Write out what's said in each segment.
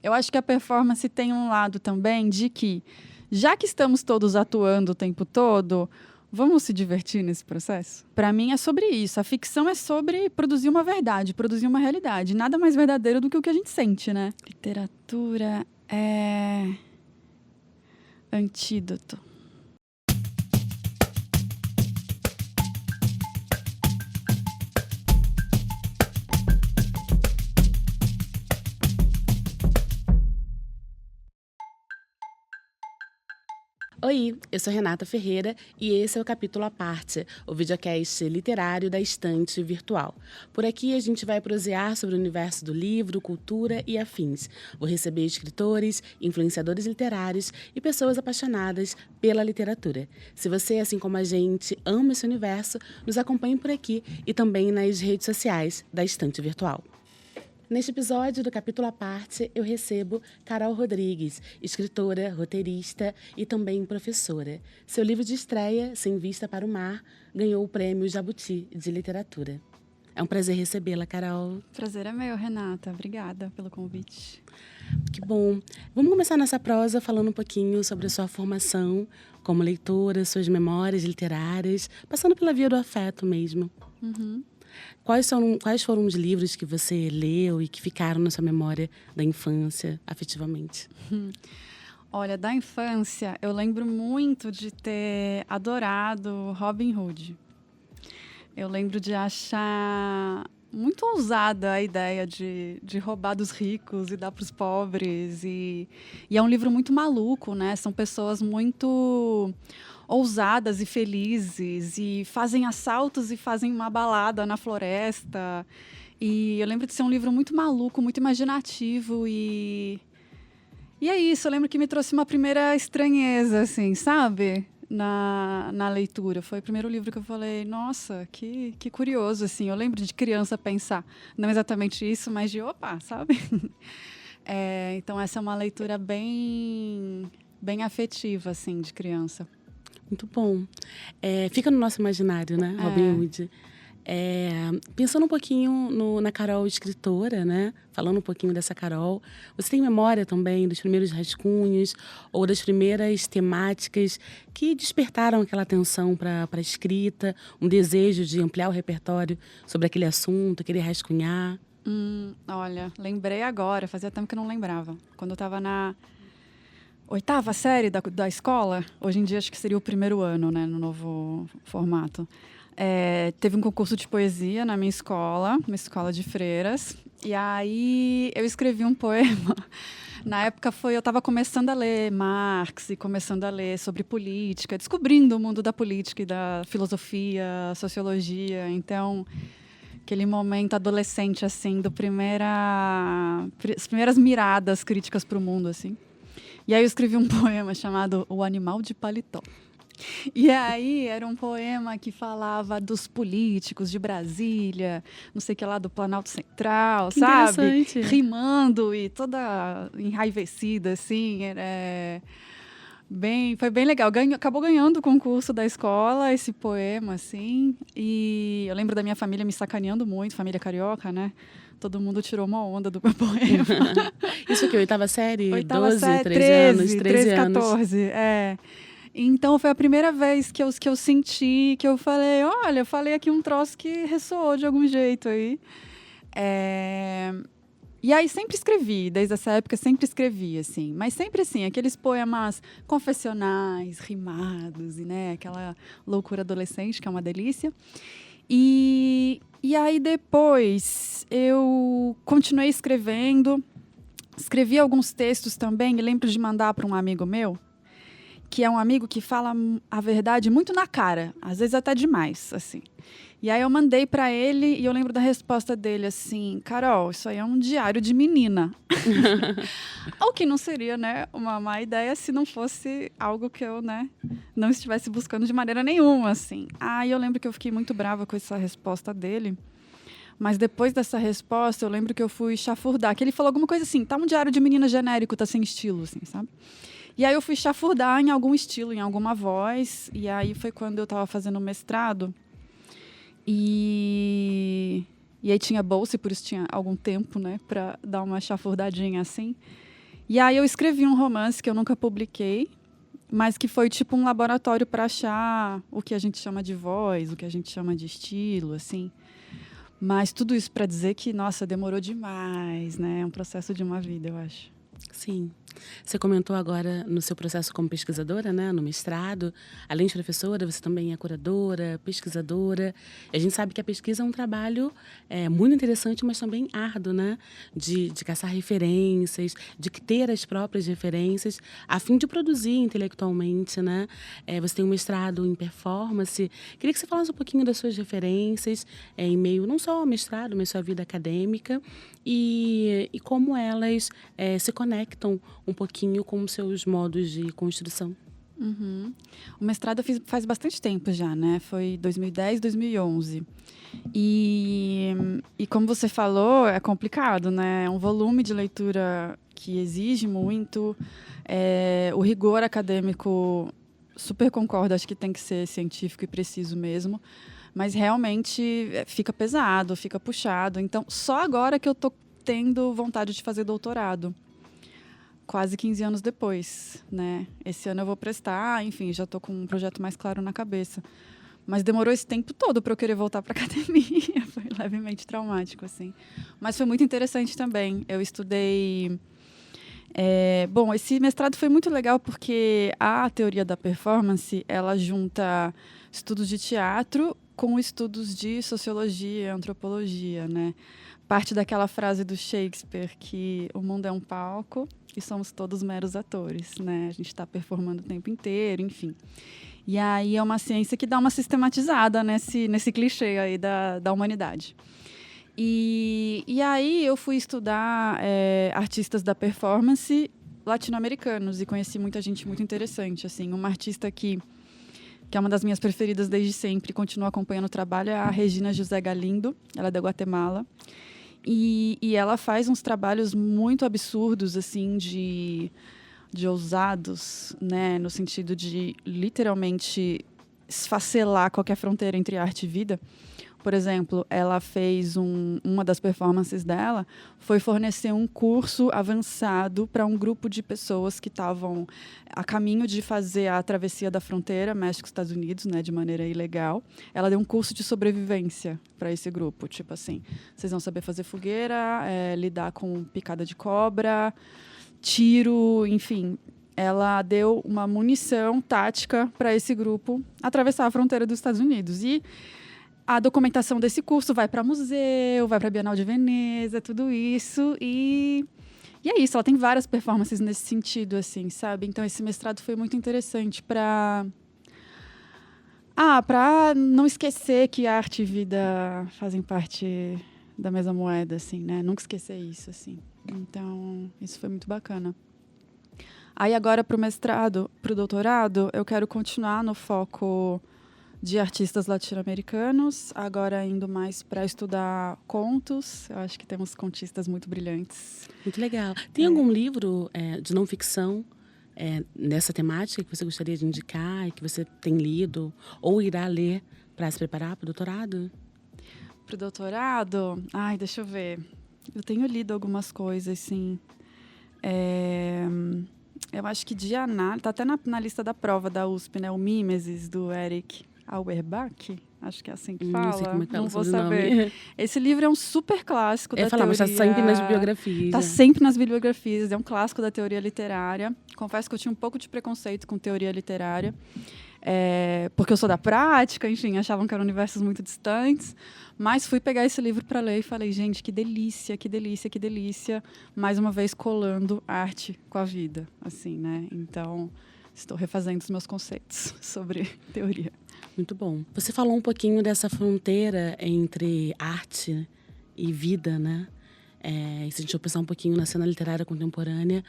Eu acho que a performance tem um lado também de que, já que estamos todos atuando o tempo todo, vamos se divertir nesse processo? Para mim é sobre isso. A ficção é sobre produzir uma verdade, produzir uma realidade. Nada mais verdadeiro do que o que a gente sente, né? Literatura é antídoto. Oi, eu sou Renata Ferreira e esse é o Capítulo à Parte, o videocast literário da Estante Virtual. Por aqui a gente vai prosear sobre o universo do livro, cultura e afins. Vou receber escritores, influenciadores literários e pessoas apaixonadas pela literatura. Se você, assim como a gente, ama esse universo, nos acompanhe por aqui e também nas redes sociais da Estante Virtual. Neste episódio do Capítulo à Parte, eu recebo Carol Rodrigues, escritora, roteirista e também professora. Seu livro de estreia, Sem Vista para o Mar, ganhou o Prêmio Jabuti de Literatura. É um prazer recebê-la, Carol. Prazer é meu, Renata. Obrigada pelo convite. Que bom. Vamos começar nossa prosa falando um pouquinho sobre a sua formação como leitora, suas memórias literárias, passando pela via do afeto mesmo. Uhum. Quais foram os livros que você leu e que ficaram na sua memória da infância, afetivamente? Olha, da infância, eu lembro muito de ter adorado Robin Hood. Eu lembro de achar muito ousada a ideia de roubar dos ricos e dar para os pobres. E é um livro muito maluco, né? São pessoas muito ousadas e felizes e fazem assaltos e fazem uma balada na floresta. E eu lembro de ser um livro muito maluco, muito imaginativo e é isso. Eu lembro que me trouxe uma primeira estranheza, assim, sabe? Na leitura. Foi o primeiro livro que eu falei, nossa, que curioso, assim. Eu lembro de criança pensar, não exatamente isso, mas de opa, sabe? Então essa é uma leitura bem afetiva, assim, de criança. Muito bom. Fica no nosso imaginário, né? Robin Hood. Pensando um pouquinho na Carol escritora, né? Falando um pouquinho dessa Carol, você tem memória também dos primeiros rascunhos ou das primeiras temáticas que despertaram aquela atenção para a escrita, um desejo de ampliar o repertório sobre aquele assunto, querer rascunhar? Olha, lembrei agora, fazia tempo que eu não lembrava. Quando eu estava na 8ª série da escola, hoje em dia acho que seria o primeiro ano, né, no novo formato. Teve um concurso de poesia na minha escola, uma escola de freiras, e aí eu escrevi um poema. Na época eu estava começando a ler Marx e começando a ler sobre política, descobrindo o mundo da política e da filosofia, sociologia. Então, aquele momento adolescente, assim, as primeiras miradas críticas para o mundo, assim. E aí eu escrevi um poema chamado O Animal de Paletó. E aí era um poema que falava dos políticos de Brasília, não sei o que lá, do Planalto Central, Que sabe? interessante. Rimando e toda enraivecida, assim. Foi bem legal. Acabou ganhando o concurso da escola, esse poema, assim. E eu lembro da minha família me sacaneando muito, família carioca, né? Todo mundo tirou uma onda do meu poema. Isso que, 8ª série? 8ª 12, série, 13 anos. 14, Então, foi a primeira vez que eu senti, que eu falei, olha, eu falei aqui um troço que ressoou de algum jeito aí. E aí sempre escrevi, desde essa época sempre escrevi, assim. Mas sempre assim, aqueles poemas confessionais, rimados, e, né, aquela loucura adolescente, que é uma delícia. E aí depois eu continuei escrevendo, escrevi alguns textos também, e lembro de mandar para um amigo meu, que é um amigo que fala a verdade muito na cara, às vezes até demais, assim. E aí eu mandei para ele e eu lembro da resposta dele assim, Carol, isso aí é um diário de menina. O que não seria, né, uma má ideia se não fosse algo que eu, né, não estivesse buscando de maneira nenhuma, assim. Aí eu lembro que eu fiquei muito brava com essa resposta dele. Mas depois dessa resposta, eu lembro que eu fui chafurdar, que ele falou alguma coisa assim, tá um diário de menina genérico, tá sem estilo, assim, sabe? E aí eu fui chafurdar em algum estilo, em alguma voz. E aí foi quando eu estava fazendo mestrado. E aí tinha bolsa, e por isso tinha algum tempo, né, para dar uma chafurdadinha assim. E aí eu escrevi um romance que eu nunca publiquei, mas que foi tipo um laboratório para achar o que a gente chama de voz, o que a gente chama de estilo, assim. Mas tudo isso para dizer que, nossa, demorou demais, né? É um processo de uma vida, eu acho. Sim. Você comentou agora no seu processo como pesquisadora, né, no mestrado. Além de professora, você também é curadora, pesquisadora. E a gente sabe que a pesquisa é um trabalho muito interessante, mas também árduo, né? De caçar referências, de ter as próprias referências, a fim de produzir intelectualmente, né? Você tem um mestrado em performance. Queria que você falasse um pouquinho das suas referências em meio não só ao mestrado, mas sua vida acadêmica e como elas se conectam um pouquinho com os seus modos de construção. Uhum. O mestrado eu fiz faz bastante tempo já, né? Foi 2010, 2011. E como você falou, é complicado, né? É um volume de leitura que exige muito. O rigor acadêmico, super concordo, acho que tem que ser científico e preciso mesmo. Mas realmente fica pesado, fica puxado. Então, só agora que eu tô tendo vontade de fazer doutorado. Quase 15 anos depois, né? Esse ano eu vou prestar, enfim, já estou com um projeto mais claro na cabeça. Mas demorou esse tempo todo para eu querer voltar para academia. Foi levemente traumático, assim. Mas foi muito interessante também. Eu estudei... Bom, esse mestrado foi muito legal porque a teoria da performance, ela junta estudos de teatro com estudos de sociologia e antropologia, né? Parte daquela frase do Shakespeare que o mundo é um palco e somos todos meros atores, né? A gente está performando o tempo inteiro, enfim. E aí é uma ciência que dá uma sistematizada nesse clichê aí da humanidade. E aí eu fui estudar artistas da performance latino-americanos e conheci muita gente muito interessante, assim. Uma artista que é uma das minhas preferidas desde sempre, continuo acompanhando o trabalho, é a Regina José Galindo, ela é da Guatemala. E ela faz uns trabalhos muito absurdos, assim, de ousados, né? No sentido de, literalmente, esfacelar qualquer fronteira entre arte e vida. Por exemplo, ela fez uma das performances dela foi fornecer um curso avançado para um grupo de pessoas que estavam a caminho de fazer a travessia da fronteira México-Estados Unidos, né, de maneira ilegal. Ela deu um curso de sobrevivência para esse grupo, tipo assim, vocês vão saber fazer fogueira, lidar com picada de cobra, tiro, enfim. Ela deu uma munição tática para esse grupo atravessar a fronteira dos Estados Unidos. E a documentação desse curso vai para museu, vai para a Bienal de Veneza, tudo isso. E é isso, ela tem várias performances nesse sentido, assim, sabe? Então, esse mestrado foi muito interessante para não esquecer que arte e vida fazem parte da mesma moeda, assim, né? Nunca esquecer isso, assim. Então, isso foi muito bacana. Aí, agora, para o mestrado, para o doutorado, eu quero continuar no foco de artistas latino-americanos, agora indo mais para estudar contos. Eu acho que temos contistas muito brilhantes. Muito legal. Tem algum livro de não ficção nessa temática que você gostaria de indicar e que você tem lido ou irá ler para se preparar para o doutorado? Para o doutorado? Ai, deixa eu ver. Eu tenho lido algumas coisas, sim. Eu acho que de análise... Está até na lista da prova da USP, né? O Mimesis, do Eric Auerbach, acho que é assim que fala. Não sei como é que não vou saber. Nome. Esse livro é um super clássico da teoria. Mas está sempre nas bibliografias. Está sempre nas bibliografias, é um clássico da teoria literária. Confesso que eu tinha um pouco de preconceito com teoria literária, porque eu sou da prática, enfim, achavam que eram universos muito distantes. Mas fui pegar esse livro para ler e falei, gente, que delícia, que delícia, que delícia. Mais uma vez colando arte com a vida, assim, né? Então, estou refazendo os meus conceitos sobre teoria. Muito bom. Você falou um pouquinho dessa fronteira entre arte e vida, né? E se a gente for pensar um pouquinho na cena literária contemporânea,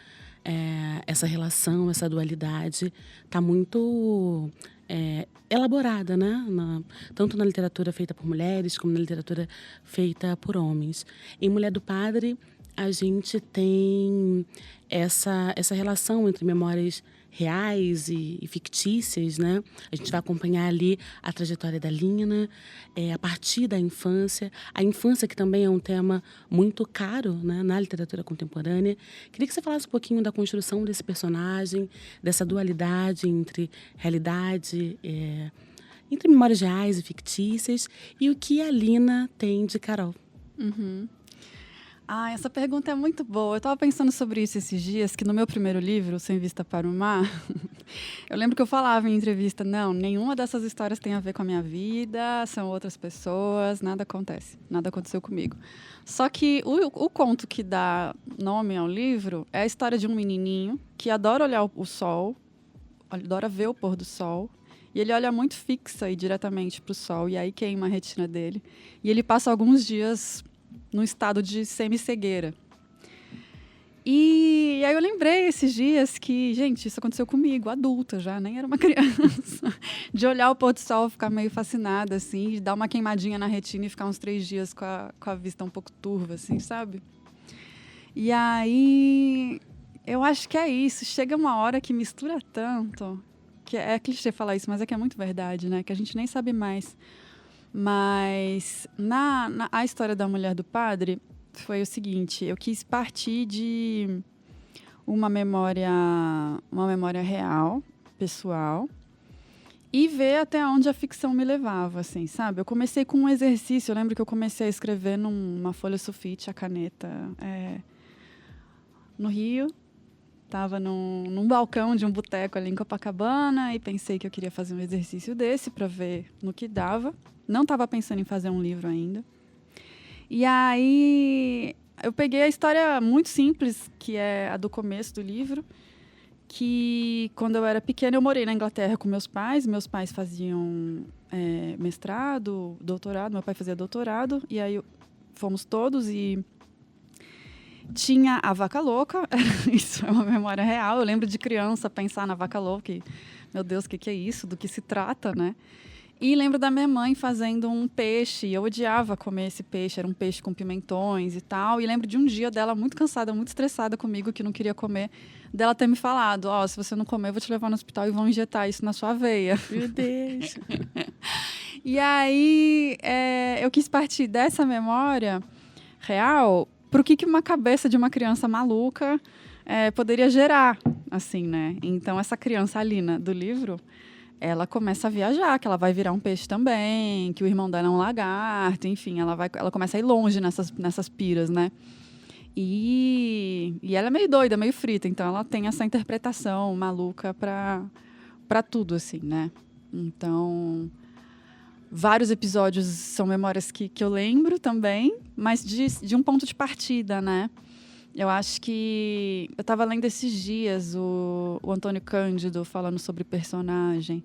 essa relação, essa dualidade está muito elaborada, né? Tanto na literatura feita por mulheres, como na literatura feita por homens. Em Mulher do Padre, a gente tem essa relação entre memórias reais e fictícias, né? A gente vai acompanhar ali a trajetória da Lina, a partir da infância. A infância, que também é um tema muito caro, né, na literatura contemporânea. Queria que você falasse um pouquinho da construção desse personagem, dessa dualidade entre realidade, entre memórias reais e fictícias, e o que a Lina tem de Carol. Essa pergunta é muito boa. Eu estava pensando sobre isso esses dias, que no meu primeiro livro, Sem Vista para o Mar, eu lembro que eu falava em entrevista, não, nenhuma dessas histórias tem a ver com a minha vida, são outras pessoas, nada acontece, nada aconteceu comigo. Só que o conto que dá nome ao livro é a história de um menininho que adora olhar o sol, adora ver o pôr do sol, e ele olha muito fixa e diretamente para o sol, e aí queima a retina dele. E ele passa alguns dias num estado de semi-cegueira. E aí eu lembrei esses dias que, gente, isso aconteceu comigo, adulta já, nem era uma criança. De olhar o pôr do sol, ficar meio fascinada, assim, de dar uma queimadinha na retina e ficar uns 3 dias com a vista um pouco turva, assim, sabe? E aí, eu acho que é isso. Chega uma hora que mistura tanto, que é clichê falar isso, mas é que é muito verdade, né? Que a gente nem sabe mais. Mas a história da mulher do padre foi o seguinte: eu quis partir de uma memória real, pessoal, e ver até onde a ficção me levava, assim, sabe? Eu comecei com um exercício. Eu lembro que eu comecei a escrever numa folha sulfite, a caneta, no Rio. Estava num balcão de um boteco ali em Copacabana e pensei que eu queria fazer um exercício desse para ver no que dava. Não estava pensando em fazer um livro ainda. E aí eu peguei a história muito simples, que é a do começo do livro, que quando eu era pequena eu morei na Inglaterra com meus pais. Meus pais faziam mestrado, doutorado. Meu pai fazia doutorado. E aí fomos todos e tinha a vaca louca. Isso é uma memória real. Eu lembro de criança pensar na vaca louca e, meu Deus, o que é isso? Do que se trata, né? E lembro da minha mãe fazendo um peixe. Eu odiava comer esse peixe. Era um peixe com pimentões e tal. E lembro de um dia dela muito cansada, muito estressada comigo, que não queria comer. Dela ter me falado, se você não comer, eu vou te levar no hospital e vão injetar isso na sua veia. Meu Deus! E aí, eu quis partir dessa memória real para o que uma cabeça de uma criança maluca poderia gerar, assim, né? Então, essa criança, a Lina, do livro, ela começa a viajar, que ela vai virar um peixe também, que o irmão dela é um lagarto, enfim, ela começa a ir longe nessas piras, né? E ela é meio doida, meio frita, então ela tem essa interpretação maluca para tudo, assim, né? Então, vários episódios são memórias que eu lembro também, mas de um ponto de partida, né? Eu acho que... Eu estava lendo esses dias o Antônio Cândido falando sobre personagem.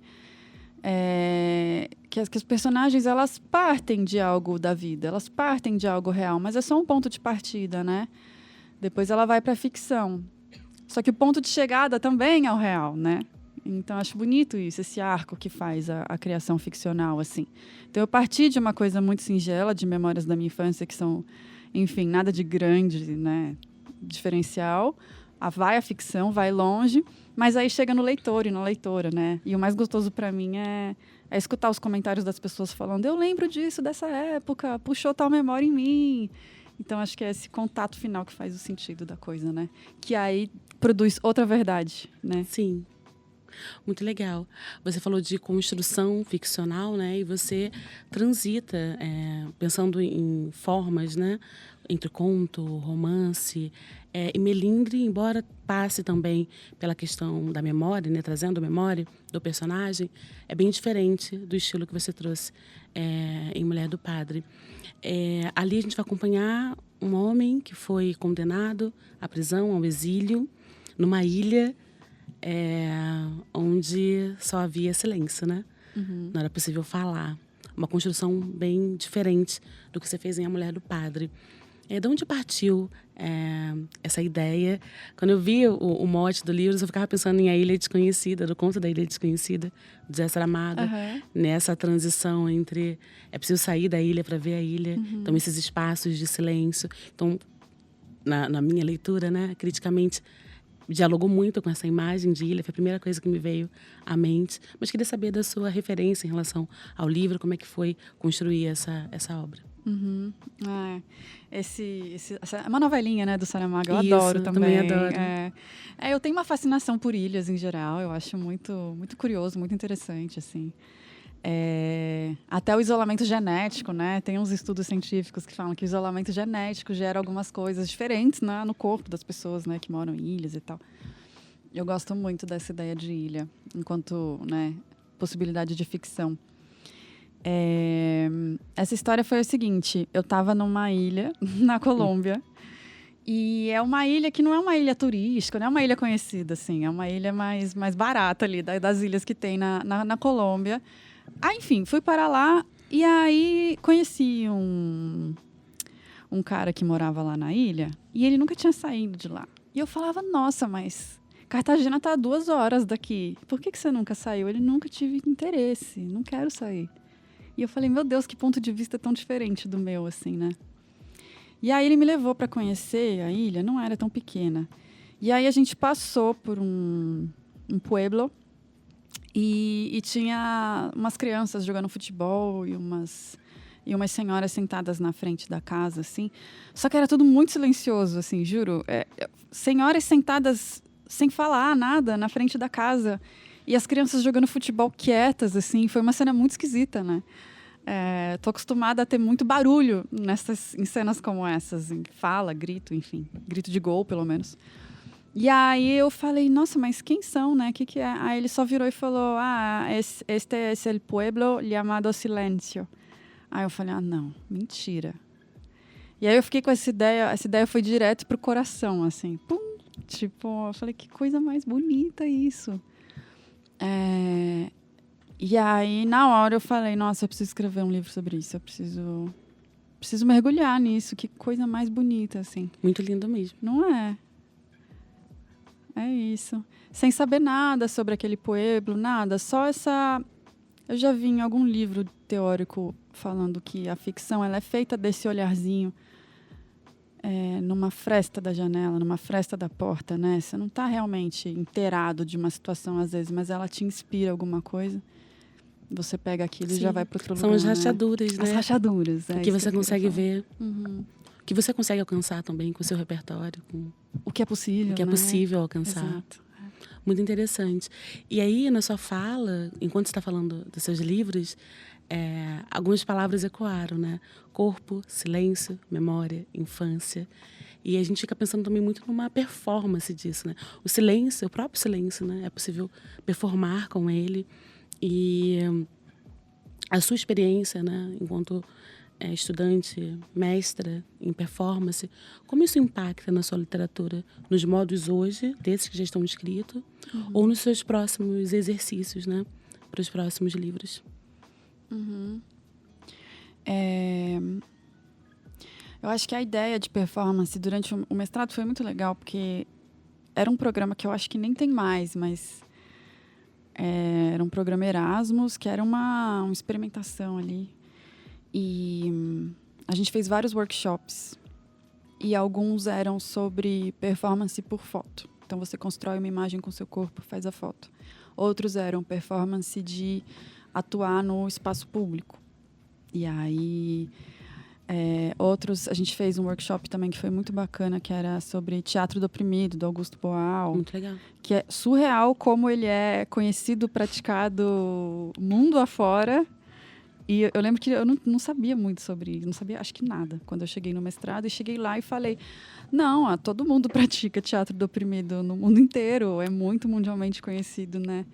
Que as personagens, elas partem de algo da vida, elas partem de algo real, mas é só um ponto de partida, né? Depois ela vai para a ficção. Só que o ponto de chegada também é o real, né? Então, acho bonito isso, esse arco que faz a criação ficcional, assim. Então, eu parti de uma coisa muito singela, de memórias da minha infância, que são, enfim, nada de grande, né? Diferencial. Vai a ficção, vai longe, mas aí chega no leitor e na leitora, né? E o mais gostoso para mim é escutar os comentários das pessoas falando: eu lembro disso, dessa época, puxou tal memória em mim. Então, acho que é esse contato final que faz o sentido da coisa, né? Que aí produz outra verdade, né? Sim. Muito legal. Você falou de construção ficcional, né? E você transita, pensando em formas, né? Entre conto, romance, e melindre, embora passe também pela questão da memória, né? Trazendo a memória do personagem, é bem diferente do estilo que você trouxe em Mulher do Padre. Ali a gente vai acompanhar um homem que foi condenado à prisão, ao exílio, numa ilha onde só havia silêncio, né? Uhum. Não era possível falar. Uma construção bem diferente do que você fez em A Mulher do Padre. De onde partiu essa ideia? Quando eu vi o mote do livro, eu ficava pensando em A Ilha Desconhecida, do conto da Ilha Desconhecida, de Zé Saramago. Uhum. Nessa transição entre é preciso sair da ilha para ver a ilha. Uhum. Então, esses espaços de silêncio. Então, na minha leitura, né, criticamente, dialogou muito com essa imagem de ilha, foi a primeira coisa que me veio à mente. Mas queria saber da sua referência em relação ao livro, como é que foi construir essa obra. Uhum. Essa é uma novelinha, né, do Saramago. Eu Isso, adoro também. adoro. Eu tenho uma fascinação por ilhas em geral. Eu acho muito, muito curioso, muito interessante, assim. Até o isolamento genético, né? Tem uns estudos científicos que falam que o isolamento genético gera algumas coisas diferentes, né, no corpo das pessoas, né, que moram em ilhas e tal. Eu gosto muito dessa ideia de ilha, enquanto, né, possibilidade de ficção. Essa história foi o seguinte: eu estava numa ilha na Colômbia, e é uma ilha que não é uma ilha turística, não é uma ilha conhecida, assim, é uma ilha mais barata ali, das ilhas que tem na Colômbia. Enfim, fui para lá e aí conheci um cara que morava lá na ilha e ele nunca tinha saído de lá. E eu falava, nossa, mas Cartagena está a 2 horas daqui, por que você nunca saiu? Ele: nunca tive interesse, não quero sair. E eu falei, meu Deus, que ponto de vista tão diferente do meu, assim, né? E aí ele me levou para conhecer a ilha, não era tão pequena. E aí a gente passou por um pueblo e tinha umas crianças jogando futebol e umas senhoras sentadas na frente da casa, assim. Só que era tudo muito silencioso, assim, juro. Senhoras sentadas sem falar nada na frente da casa. E as crianças jogando futebol quietas, assim. Foi uma cena muito esquisita, né? Tô acostumada a ter muito barulho em cenas como essas. Fala, grito, enfim. Grito de gol, pelo menos. E aí eu falei, nossa, mas quem são, né? O que é? Aí ele só virou e falou, este es el pueblo llamado Silencio. Aí eu falei, não, mentira. E aí eu fiquei com essa ideia foi direto pro coração, assim. Pum! Tipo, eu falei, que coisa mais bonita isso. E aí, na hora, eu falei, nossa, eu preciso escrever um livro sobre isso. Eu preciso mergulhar nisso. Que coisa mais bonita, assim. Muito lindo mesmo. Não é? É isso. Sem saber nada sobre aquele pueblo, nada. Só essa... Eu já vi em algum livro teórico falando que a ficção ela é feita desse olharzinho numa fresta da janela, numa fresta da porta, né? Você não está realmente inteirado de uma situação, às vezes, mas ela te inspira alguma coisa. Você pega aquilo e já vai para outro lugar. São as rachaduras, né? As rachaduras. O que você consegue ver. Uhum. O que você consegue alcançar também com o seu repertório. Com o que é possível, O que é possível alcançar. Exato. Muito interessante. E aí, na sua fala, enquanto você está falando dos seus livros, algumas palavras ecoaram, né? Corpo, silêncio, memória, infância. E a gente fica pensando também muito numa performance disso, né? O silêncio, o próprio silêncio, né? É possível performar com ele. E a sua experiência, né? Enquanto estudante, mestra em performance, como isso impacta na sua literatura? Nos modos hoje, desses que já estão escritos, ou nos seus próximos exercícios, né? Para os próximos livros? Uhum. Eu acho que a ideia de performance durante o mestrado foi muito legal, porque era um programa que eu acho que nem tem mais, mas era um programa Erasmus, que era uma experimentação ali. E a gente fez vários workshops. E alguns eram sobre performance por foto. Então, você constrói uma imagem com seu corpo, faz a foto. Outros eram performance de atuar no espaço público. E aí... outros, a gente fez um workshop também que foi muito bacana, que era sobre Teatro do Oprimido, do Augusto Boal. Muito legal. Que é surreal como ele é conhecido, praticado mundo afora. E eu lembro que eu não sabia muito sobre isso, não sabia, acho que nada, quando eu cheguei no mestrado. E cheguei lá e falei, não, todo mundo pratica Teatro do Oprimido no mundo inteiro, é muito mundialmente conhecido, né?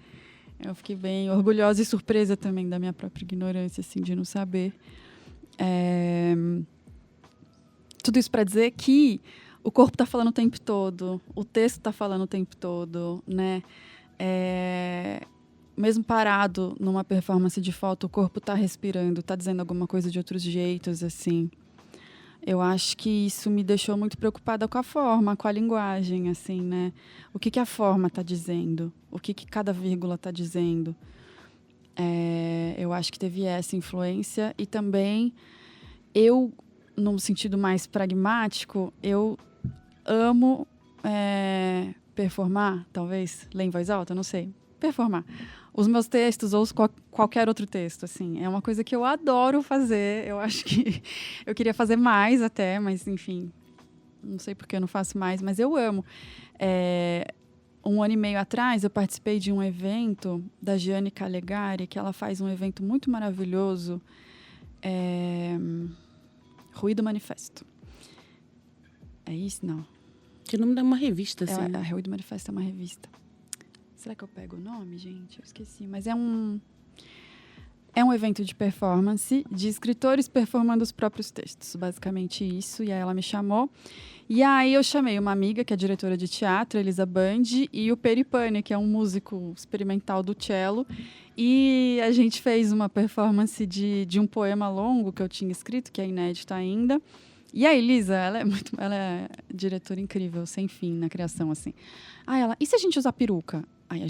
Eu fiquei bem orgulhosa e surpresa também da minha própria ignorância, assim, de não saber. Tudo isso para dizer que o corpo está falando o tempo todo, o texto está falando o tempo todo, né? Mesmo parado numa performance de foto, o corpo está respirando, está dizendo alguma coisa de outros jeitos, assim. Eu acho que isso me deixou muito preocupada com a forma, com a linguagem, assim, né? O que a forma está dizendo? O que cada vírgula está dizendo? Eu acho que teve essa influência. E também, num sentido mais pragmático, eu amo performar, talvez, ler em voz alta, não sei. Performar. Os meus textos ou qualquer outro texto, assim. É uma coisa que eu adoro fazer. Eu acho que eu queria fazer mais até, mas, enfim, não sei por que eu não faço mais, mas eu amo. 1 ano e meio atrás, eu participei de um evento da Gianni Calegari, que ela faz um evento muito maravilhoso, Ruído Manifesto. É isso? Não. Que nome dá uma revista, assim. A Ruído Manifesto é uma revista. Será que eu pego o nome, gente? Eu esqueci. Mas é um evento de performance, de escritores performando os próprios textos. Basicamente isso. E aí ela me chamou. E aí eu chamei uma amiga, que é diretora de teatro, Elisa Band, e o Peripane, que é um músico experimental do cello. E a gente fez uma performance de um poema longo que eu tinha escrito, que é inédito ainda. E a Elisa, ela é diretora incrível, sem fim na criação, assim. Aí ela, e se a gente usar peruca? Aí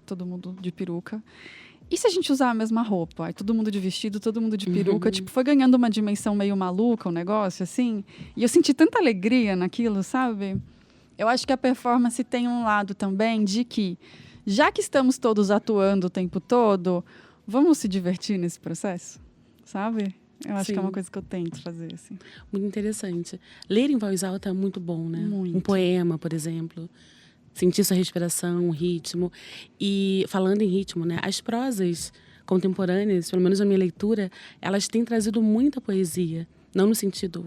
todo mundo de peruca. E se a gente usar a mesma roupa? Aí todo mundo de vestido, todo mundo de peruca. Tipo, foi ganhando uma dimensão meio maluca o negócio, assim. E eu senti tanta alegria naquilo, sabe? Eu acho que a performance tem um lado também de que, já que estamos todos atuando o tempo todo, vamos se divertir nesse processo, sabe? Eu acho que é uma coisa que eu tento fazer, assim. Muito interessante. Ler em voz alta é muito bom, né? Muito. Um poema, por exemplo. Sentir sua respiração, o ritmo. E falando em ritmo, né? As prosas contemporâneas, pelo menos na minha leitura, elas têm trazido muita poesia. Não no sentido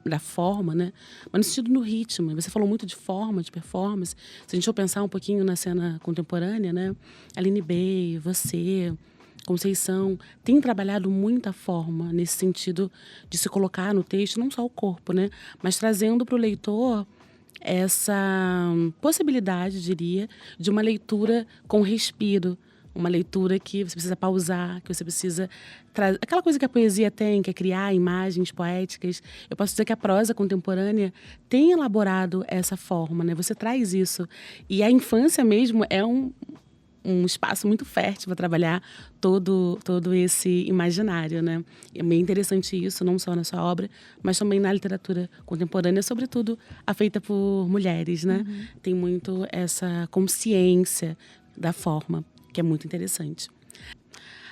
da forma, né? Mas no sentido do ritmo. Você falou muito de forma, de performance. Se a gente for pensar um pouquinho na cena contemporânea, né? Aline Bey, você, Conceição, tem trabalhado muita forma nesse sentido de se colocar no texto, não só o corpo, né? Mas trazendo para o leitor essa possibilidade, diria, de uma leitura com respiro, uma leitura que você precisa pausar, que você precisa trazer aquela coisa que a poesia tem, que é criar imagens poéticas. Eu posso dizer que a prosa contemporânea tem elaborado essa forma, né? Você traz isso. E a infância mesmo é um espaço muito fértil para trabalhar todo esse imaginário, né? É bem interessante isso, não só na sua obra, mas também na literatura contemporânea, sobretudo a feita por mulheres, né? Tem muito essa consciência da forma, que é muito interessante.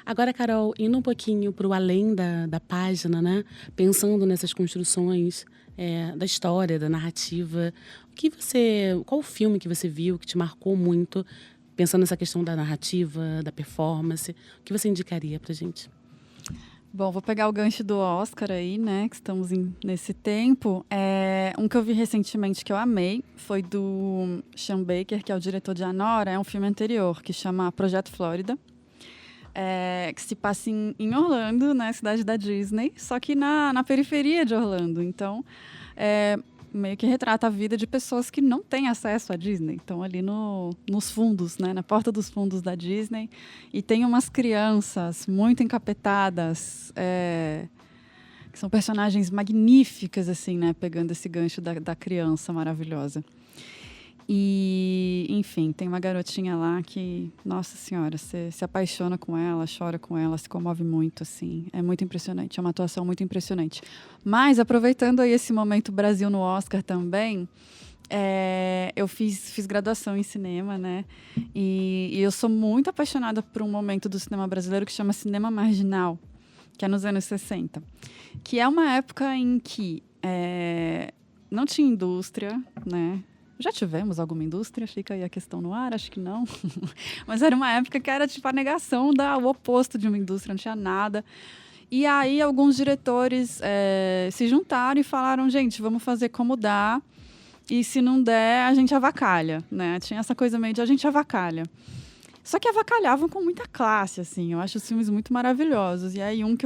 Agora, Carol, indo um pouquinho para o além da página, né? Pensando nessas construções da história, da narrativa, qual o filme que você viu que te marcou muito, pensando nessa questão da narrativa, da performance, o que você indicaria pra gente? Bom, vou pegar o gancho do Oscar aí, né, que estamos nesse tempo. Um que eu vi recentemente que eu amei foi do Sean Baker, que é o diretor de Anora, é um filme anterior, que chama Projeto Flórida, que se passa em Orlando, né, cidade da Disney, só que na periferia de Orlando. Então, meio que retrata a vida de pessoas que não têm acesso à Disney. Estão ali nos fundos, né? Na porta dos fundos da Disney. E tem umas crianças muito encapetadas, que são personagens magníficas, assim, né? Pegando esse gancho da criança maravilhosa. E, enfim, tem uma garotinha lá que, nossa senhora, você se apaixona com ela, chora com ela, se comove muito, assim. É muito impressionante, é uma atuação muito impressionante. Mas, aproveitando aí esse momento Brasil no Oscar também, eu fiz graduação em cinema, né? E eu sou muito apaixonada por um momento do cinema brasileiro que chama Cinema Marginal, que é nos anos 60. Que é uma época em que não tinha indústria, né? Já tivemos alguma indústria? Fica aí a questão no ar, acho que não. Mas era uma época que era tipo a negação o oposto de uma indústria, não tinha nada. E aí alguns diretores se juntaram e falaram, gente, vamos fazer como dá. E se não der, a gente avacalha, né? Tinha essa coisa meio de a gente avacalha. Só que avacalhavam com muita classe, assim. Eu acho os filmes muito maravilhosos. E aí um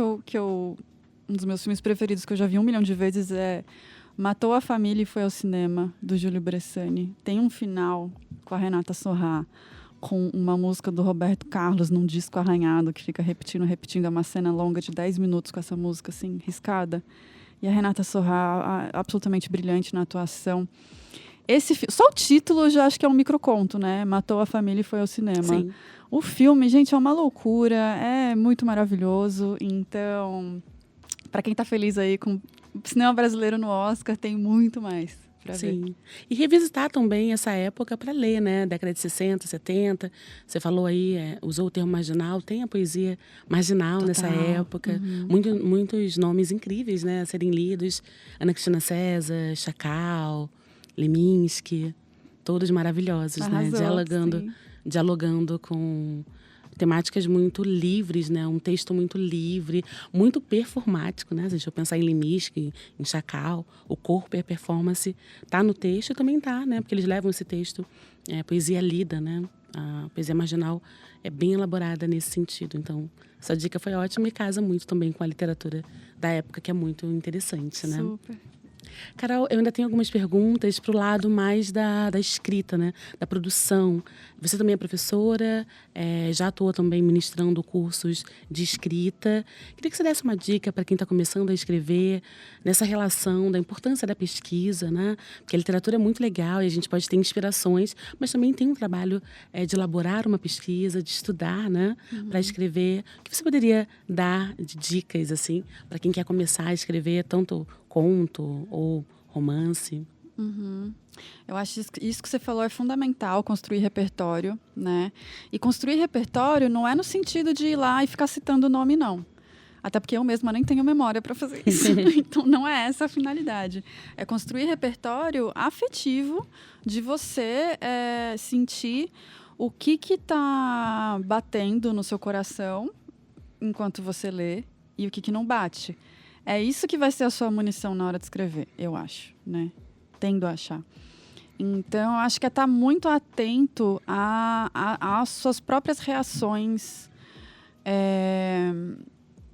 um dos meus filmes preferidos que eu já vi 1 milhão de vezes é Matou a Família e Foi ao Cinema, do Júlio Bressani. Tem um final com a Renata Sorrah, com uma música do Roberto Carlos num disco arranhado, que fica repetindo. É uma cena longa de 10 minutos com essa música, assim, riscada. E a Renata Sorrah, absolutamente brilhante na atuação. Só o título eu já acho que é um microconto, né? Matou a Família e Foi ao Cinema. Sim. O filme, gente, é uma loucura, é muito maravilhoso. Então, para quem tá feliz aí com o cinema brasileiro no Oscar, tem muito mais pra ver. Sim. E revisitar também essa época para ler, né? Década de 60, 70. Você falou aí, usou o termo marginal, tem a poesia marginal nessa Total. época. Muitos nomes incríveis, né? A serem lidos. Ana Cristina César, Chacal, Leminski, todos maravilhosos, né? Arrasou, sim. Dialogando com temáticas muito livres, né? Um texto muito livre, muito performático, né? Se a gente for pensar em Leminski, em Chacal, o corpo e a performance tá no texto e também tá, né? Porque eles levam esse texto, poesia lida, né? A poesia marginal é bem elaborada nesse sentido. Então, essa dica foi ótima e casa muito também com a literatura da época, que é muito interessante, né? Super. Carol, eu ainda tenho algumas perguntas para o lado mais da escrita, né? Da produção. Você também é professora, já atuou também ministrando cursos de escrita. Queria que você desse uma dica para quem está começando a escrever, nessa relação da importância da pesquisa, né? Porque a literatura é muito legal e a gente pode ter inspirações, mas também tem um trabalho de elaborar uma pesquisa, de estudar, né? Para escrever. O que você poderia dar de dicas, assim, para quem quer começar a escrever tanto conto ou romance? Eu acho isso que você falou é fundamental, construir repertório, né? E construir repertório não é no sentido de ir lá e ficar citando o nome, não. Até porque eu mesma nem tenho memória para fazer isso. Então, não é essa a finalidade. É construir repertório afetivo de você sentir o que está batendo no seu coração enquanto você lê e o que não bate. É isso que vai ser a sua munição na hora de escrever, eu acho, né? Tendo a achar. Então, eu acho que é estar muito atento às suas próprias reações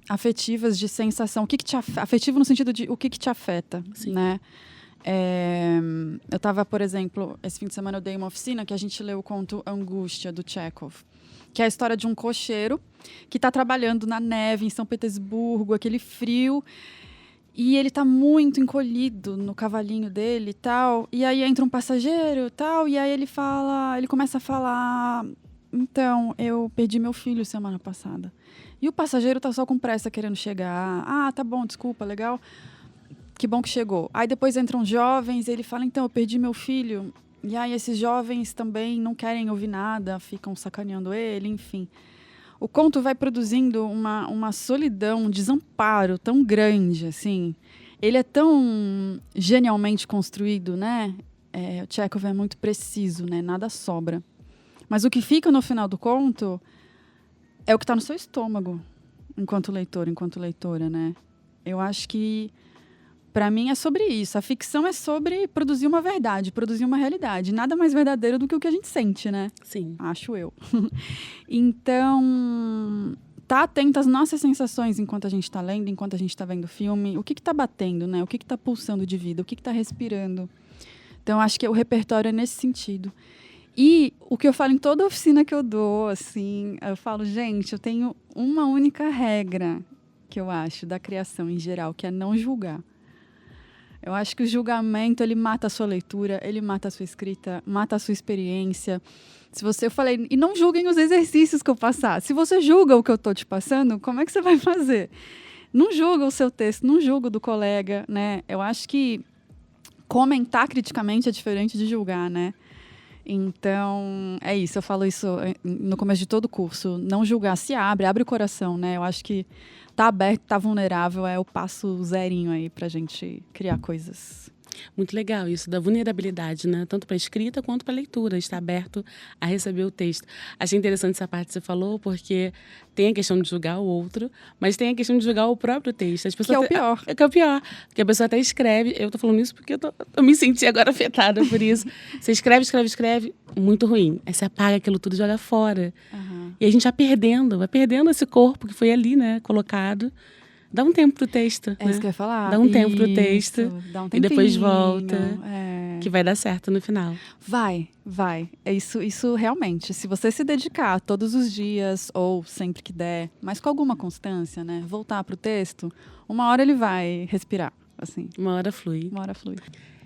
afetivas de sensação. O que te afetivo no sentido de o que te afeta, Sim. né? Eu estava, por exemplo, esse fim de semana eu dei uma oficina que a gente leu o conto Angústia, do Chekhov, que é a história de um cocheiro que está trabalhando na neve em São Petersburgo, aquele frio, e ele está muito encolhido no cavalinho dele e tal, e aí entra um passageiro e tal, e aí ele começa a falar: então, eu perdi meu filho semana passada. E o passageiro tá só com pressa querendo chegar. Ah, tá bom, desculpa, legal. Que bom que chegou. Aí depois entram jovens e ele fala: então, eu perdi meu filho. E aí esses jovens também não querem ouvir nada, ficam sacaneando ele, enfim. O conto vai produzindo uma solidão, um desamparo tão grande, assim. Ele é tão genialmente construído, né? O Chekhov é muito preciso, né? Nada sobra. Mas o que fica no final do conto é o que está no seu estômago, enquanto leitor, enquanto leitora, né? Eu acho que, para mim, é sobre isso. A ficção é sobre produzir uma verdade, produzir uma realidade. Nada mais verdadeiro do que o que a gente sente, né? Sim. Acho eu. Então, tá atento às nossas sensações enquanto a gente está lendo, enquanto a gente está vendo o filme. O que está batendo, né? O que está pulsando de vida? O que está respirando? Então, acho que o repertório é nesse sentido. E o que eu falo em toda oficina que eu dou, assim, eu falo: gente, eu tenho uma única regra que eu acho da criação em geral, que é não julgar. Eu acho que o julgamento, ele mata a sua leitura, ele mata a sua escrita, mata a sua experiência. Eu falei, e não julguem os exercícios que eu passar. Se você julga o que eu estou te passando, como é que você vai fazer? Não julga o seu texto, não julga o do colega, né? Eu acho que comentar criticamente é diferente de julgar, né? Então, é isso. Eu falo isso no começo de todo o curso. Não julgar, se abre o coração, né? Eu acho que tá aberto, tá vulnerável é o passo zerinho aí pra gente criar coisas. Muito legal isso da vulnerabilidade, né? Tanto para a escrita quanto para a leitura, estar aberto a receber o texto. Achei interessante essa parte que você falou, porque tem a questão de julgar o outro, mas tem a questão de julgar o próprio texto. As pessoas Que é o pior. Que é o pior. Porque a pessoa até escreve, eu tô falando isso porque eu me senti agora afetada por isso. Você escreve, muito ruim. Aí você apaga aquilo tudo e joga fora. Uhum. E a gente vai perdendo esse corpo que foi ali, né, colocado. Dá um tempo pro texto, né? Isso que eu ia falar. Dá um tempo pro texto. Dá um e depois tempinho, volta. Que vai dar certo no final. Vai. É isso realmente. Se você se dedicar todos os dias, ou sempre que der, mas com alguma constância, né? Voltar pro texto, uma hora ele vai respirar, assim. Uma hora flui.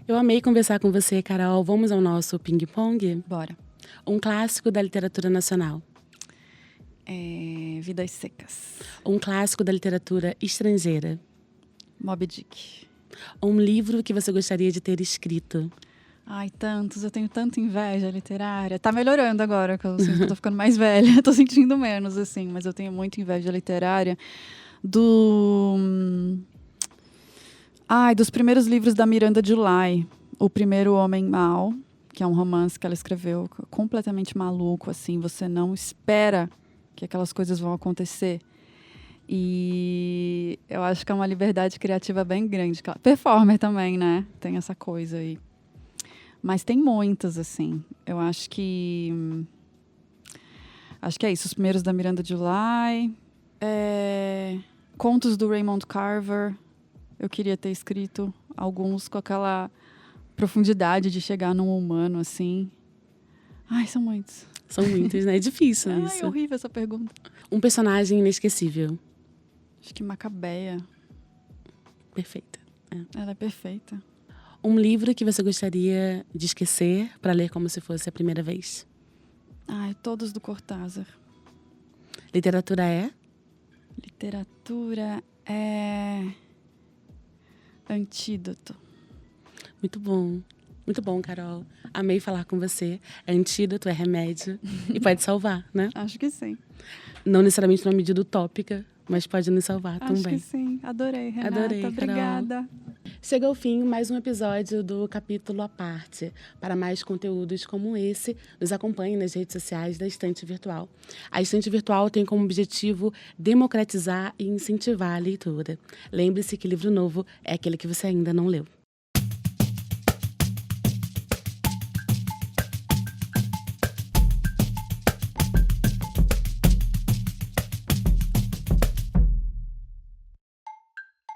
Eu amei conversar com você, Carol. Vamos ao nosso ping-pong? Bora. Um clássico da literatura nacional. Vidas Secas. Um clássico da literatura estrangeira. Moby Dick. Um livro que você gostaria de ter escrito? Ai, tantos. Eu tenho tanta inveja literária. Tá melhorando agora, que eu sinto que eu tô ficando mais velha. Tô sentindo menos, assim. Mas eu tenho muita inveja literária dos primeiros livros da Miranda July. O Primeiro Homem Mau, que é um romance que ela escreveu completamente maluco, assim. Você não espera que aquelas coisas vão acontecer. E eu acho que é uma liberdade criativa bem grande. Performer também, né? Tem essa coisa aí. Mas tem muitas, assim. Eu acho que é isso. Os primeiros da Miranda July. Contos do Raymond Carver. Eu queria ter escrito alguns com aquela profundidade de chegar num humano, assim. Ai, são muitos. São muitos, né? É difícil Ai, isso. é horrível essa pergunta. Um personagem inesquecível. Acho que Macabeia. Perfeita. Ela é perfeita. Um livro que você gostaria de esquecer para ler como se fosse a primeira vez? Ai, todos do Cortázar. Literatura é? Literatura é antídoto. Muito bom. Muito bom, Carol. Amei falar com você. É antídoto, é remédio e pode salvar, né? Acho que sim. Não necessariamente numa medida utópica, mas pode nos salvar Acho também. que sim. Adorei, Renata. Adorei, Carol. Obrigada. Chega ao fim mais um episódio do Capítulo à Parte. Para mais conteúdos como esse, nos acompanhe nas redes sociais da Estante Virtual. A Estante Virtual tem como objetivo democratizar e incentivar a leitura. Lembre-se que livro novo é aquele que você ainda não leu.